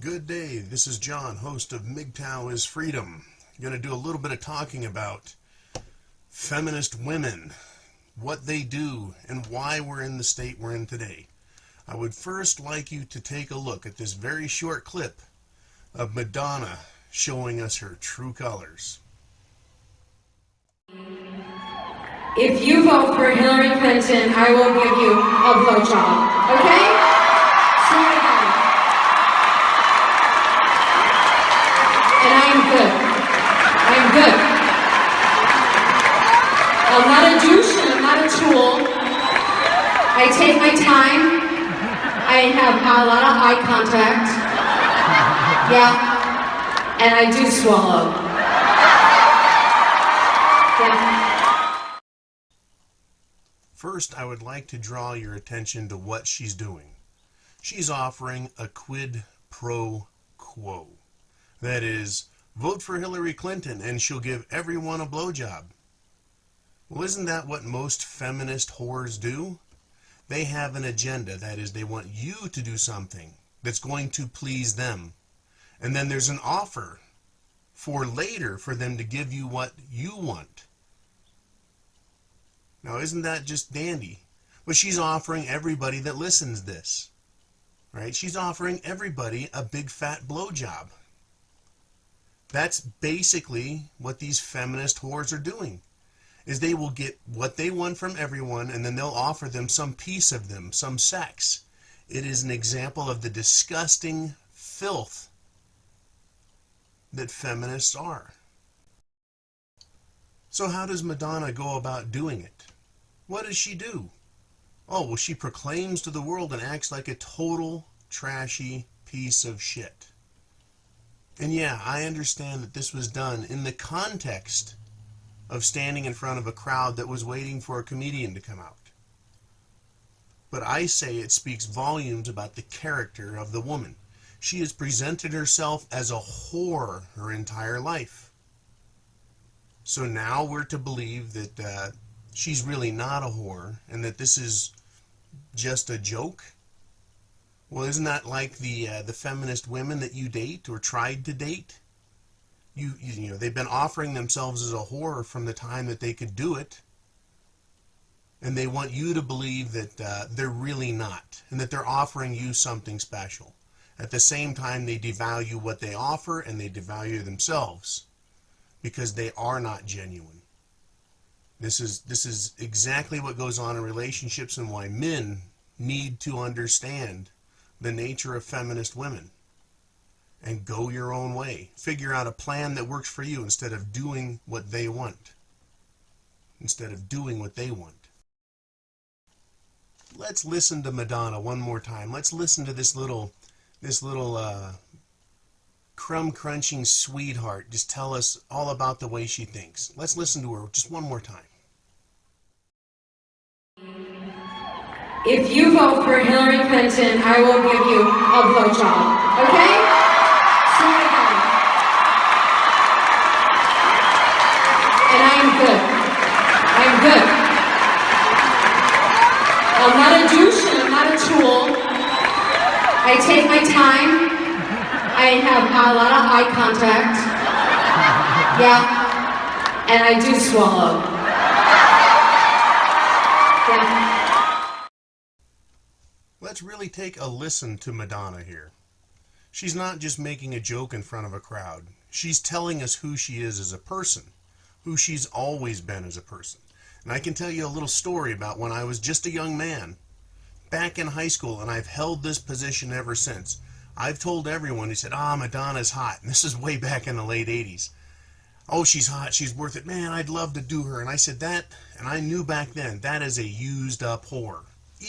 Good day, this is John, host of MGTOW is Freedom. I'm going to do a little bit of talking about feminist women, what they do, and why we're in the state we're in today. I would first like you to take a look at this very short clip of Madonna showing us her true colors. If you vote for Hillary Clinton, I will give you a blowjob, okay? Swear to God. And I am good. I am good. I'm not a douche and I'm not a tool. I take my time. I have a lot of eye contact. Yeah. And I do swallow. Yeah. First, I would like to draw your attention to what she's doing. She's offering a quid pro quo. That is, vote for Hillary Clinton and she'll give everyone a blowjob. Well, isn't that what most feminist whores do? They have an agenda. That is, they want you to do something that's going to please them. And then there's an offer for later for them to give you what you want. Now, isn't that just dandy? But she's offering everybody that listens this, right? She's offering everybody a big fat blowjob. That's basically what these feminist whores are doing, is they will get what they want from everyone, and then they'll offer them some piece of them, some sex. It is an example of the disgusting filth that feminists are. So how does Madonna go about doing it? What does she do? Oh, well, she proclaims to the world and acts like a total trashy piece of shit. And yeah, I understand that this was done in the context of standing in front of a crowd that was waiting for a comedian to come out. But I say it speaks volumes about the character of the woman. She has presented herself as a whore her entire life. So now we're to believe that she's really not a whore and that this is just a joke? Well, isn't that like the feminist women that you date or tried to date? You know, they've been offering themselves as a whore from the time that they could do it. And they want you to believe that they're really not, and that they're offering you something special. At the same time, they devalue what they offer, and they devalue themselves, because they are not genuine. This is exactly what goes on in relationships, and why men need to understand the nature of feminist women and go your own way. Figure out a plan that works for you instead of doing what they want. Instead of doing what they want. Let's listen to Madonna one more time. Let's listen to this little crumb-crunching sweetheart just tell us all about the way she thinks. Let's listen to her just one more time. If you vote for Hillary Clinton, I will give you a blowjob, okay? Swear to God. And I am good. I am good. I'm not a douche and I'm not a tool. I take my time. I have a lot of eye contact. Yeah. And I do swallow. Yeah. Let's really take a listen to Madonna here. She's not just making a joke in front of a crowd. She's telling us who she is as a person, who she's always been as a person. And I can tell you a little story about when I was just a young man, back in high school, and I've held this position ever since. I've told everyone who said, Madonna's hot, and this is way back in the late 80s. Oh, she's hot, she's worth it. Man, I'd love to do her. And I said that, and I knew back then, that is a used up whore.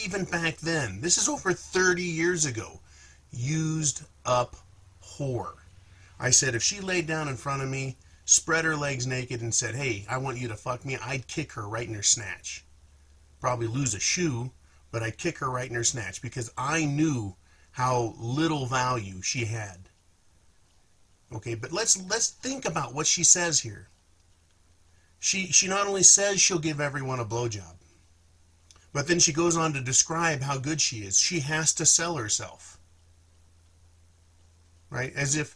Even back then, this is over 30 years ago, used up whore. I said if she laid down in front of me, spread her legs naked and said, hey, I want you to fuck me, I'd kick her right in her snatch. Probably lose a shoe, but I'd kick her right in her snatch because I knew how little value she had. Okay, but let's think about what she says here. She not only says she'll give everyone a blowjob, but then she goes on to describe how good she is. She has to sell herself. right? As if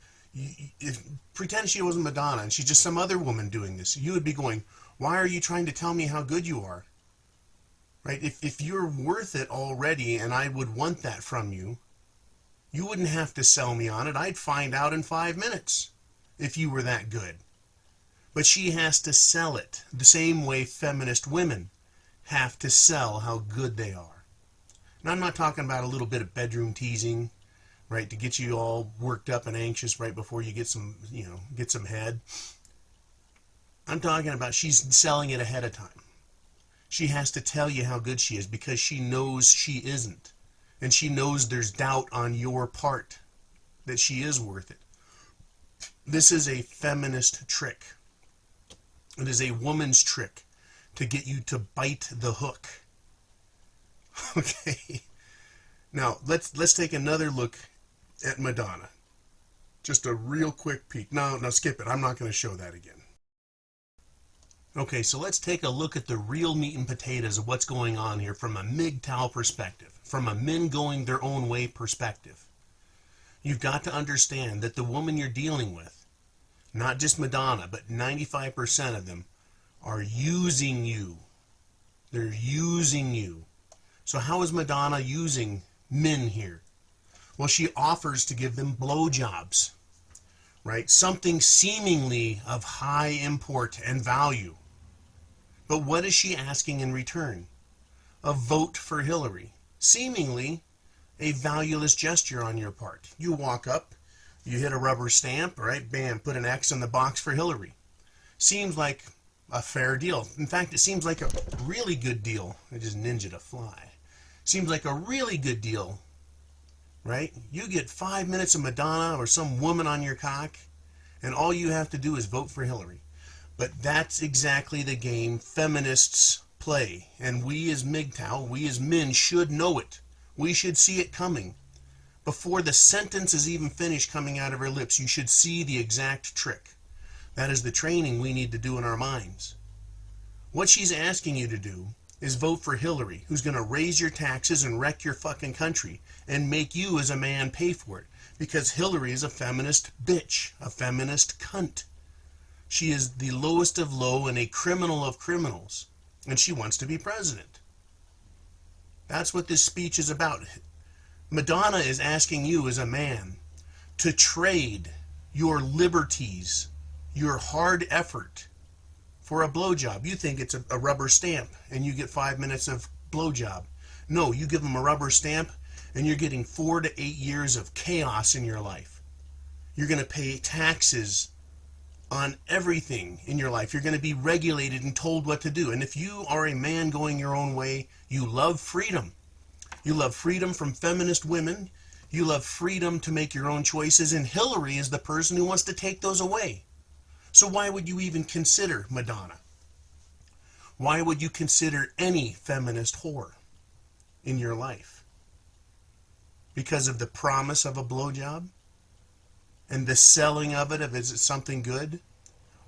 pretend she wasn't Madonna and she's just some other woman doing this. You would be going, why are you trying to tell me how good you are? Right? If you're worth it already and I would want that from you, you wouldn't have to sell me on it. I'd find out in 5 minutes if you were that good. But she has to sell it the same way feminist women have to sell how good they are. And I'm not talking about a little bit of bedroom teasing, right, to get you all worked up and anxious right before you get some, get some head. I'm talking about she's selling it ahead of time. She has to tell you how good she is because she knows she isn't. And she knows there's doubt on your part that she is worth it. This is a feminist trick. It is a woman's trick to get you to bite the hook. Okay. Now, let's take another look at Madonna. Just a real quick peek. No, skip it. I'm not going to show that again. Okay, so let's take a look at the real meat and potatoes of what's going on here from a MGTOW perspective, from a men going their own way perspective. You've got to understand that the woman you're dealing with, not just Madonna, but 95% of them, are using you. They're using you. So how is Madonna using men here? Well, she offers to give them blowjobs, right? Something seemingly of high import and value. But what is she asking in return? A vote for Hillary. Seemingly a valueless gesture on your part. You walk up, you hit a rubber stamp, right? Bam, put an X in the box for Hillary. Seems like a fair deal. In fact, it seems like a really good deal. I just ninja'd a fly. Seems like a really good deal, right? You get 5 minutes of Madonna or some woman on your cock, and all you have to do is vote for Hillary. But that's exactly the game feminists play. And we as MGTOW, we as men should know it. We should see it coming. Before the sentence is even finished coming out of her lips, you should see the exact trick. That is the training we need to do in our minds. What she's asking you to do is vote for Hillary, who's going to raise your taxes and wreck your fucking country and make you as a man pay for it. Because Hillary is a feminist bitch, a feminist cunt. She is the lowest of low and a criminal of criminals. And she wants to be president. That's what this speech is about. Madonna is asking you as a man to trade your liberties, your hard effort, for a blowjob. You think it's a rubber stamp and you get 5 minutes of blowjob. No, you give them a rubber stamp and you're getting 4 to 8 years of chaos in your life. You're going to pay taxes on everything in your life. You're going to be regulated and told what to do. And if you are a man going your own way, you love freedom. You love freedom from feminist women. You love freedom to make your own choices. And Hillary is the person who wants to take those away. So why would you even consider Madonna? Why would you consider any feminist whore in your life? Because of the promise of a blowjob? And the selling of it, is it something good?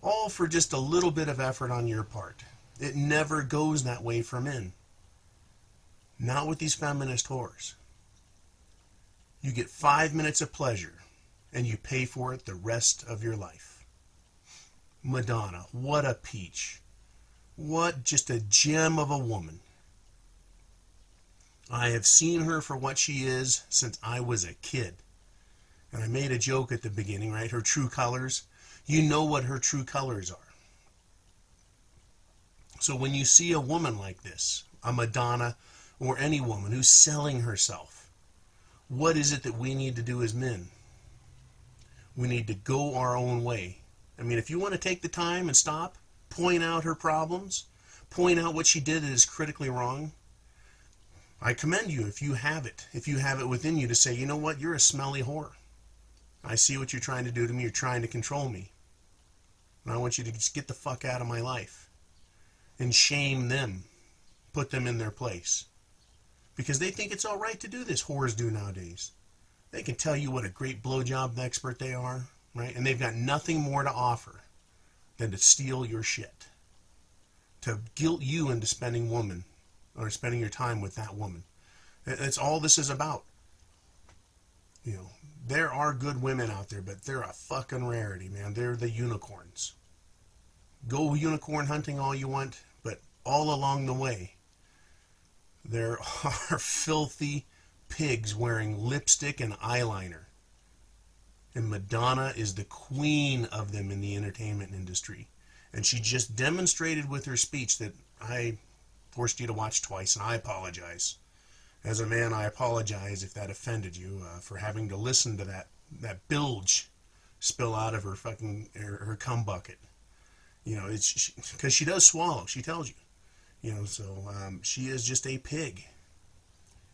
All for just a little bit of effort on your part. It never goes that way for men. Not with these feminist whores. You get 5 minutes of pleasure, and you pay for it the rest of your life. Madonna, what a peach. What just a gem of a woman. I have seen her for what she is since I was a kid. And I made a joke at the beginning, right? Her true colors. You know what her true colors are. So when you see a woman like this, a Madonna, or any woman who's selling herself, what is it that we need to do as men? We need to go our own way. I mean, if you want to take the time and stop, point out her problems, point out what she did that is critically wrong, I commend you if you have it. If you have it within you to say, you know what, you're a smelly whore. I see what you're trying to do to me. You're trying to control me. And I want you to just get the fuck out of my life. And shame them. Put them in their place. Because they think it's all right to do this, whores do nowadays. They can tell you what a great blowjob expert they are, right? And they've got nothing more to offer than to steal your shit. To guilt you into spending your time with that woman. That's all this is about. You know, There are good women out there, but they're a fucking rarity, man. They're the unicorns. Go unicorn hunting all you want, but all along the way, there are filthy pigs wearing lipstick and eyeliner. And Madonna is the queen of them in the entertainment industry. And she just demonstrated with her speech that I forced you to watch twice, and I apologize. As a man, I apologize if that offended you, for having to listen to that bilge spill out of her fucking her cum bucket. You know, it's because she does swallow. She tells you. You know, so she is just a pig.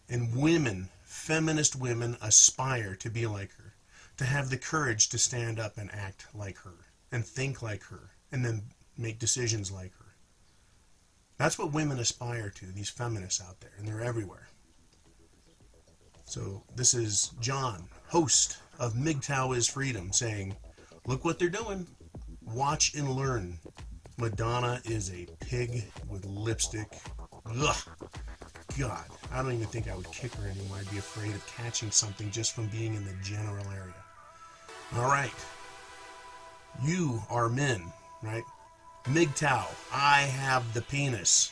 And women, feminist women, aspire to be like her, to have the courage to stand up and act like her, and think like her, and then make decisions like her. That's what women aspire to, these feminists out there, and they're everywhere. So this is John, host of MGTOW is Freedom, saying, look what they're doing. Watch and learn. Madonna is a pig with lipstick. Ugh. God, I don't even think I would kick her anymore. I'd be afraid of catching something just from being in the general area. All right. You are men, right? MGTOW, I have the penis.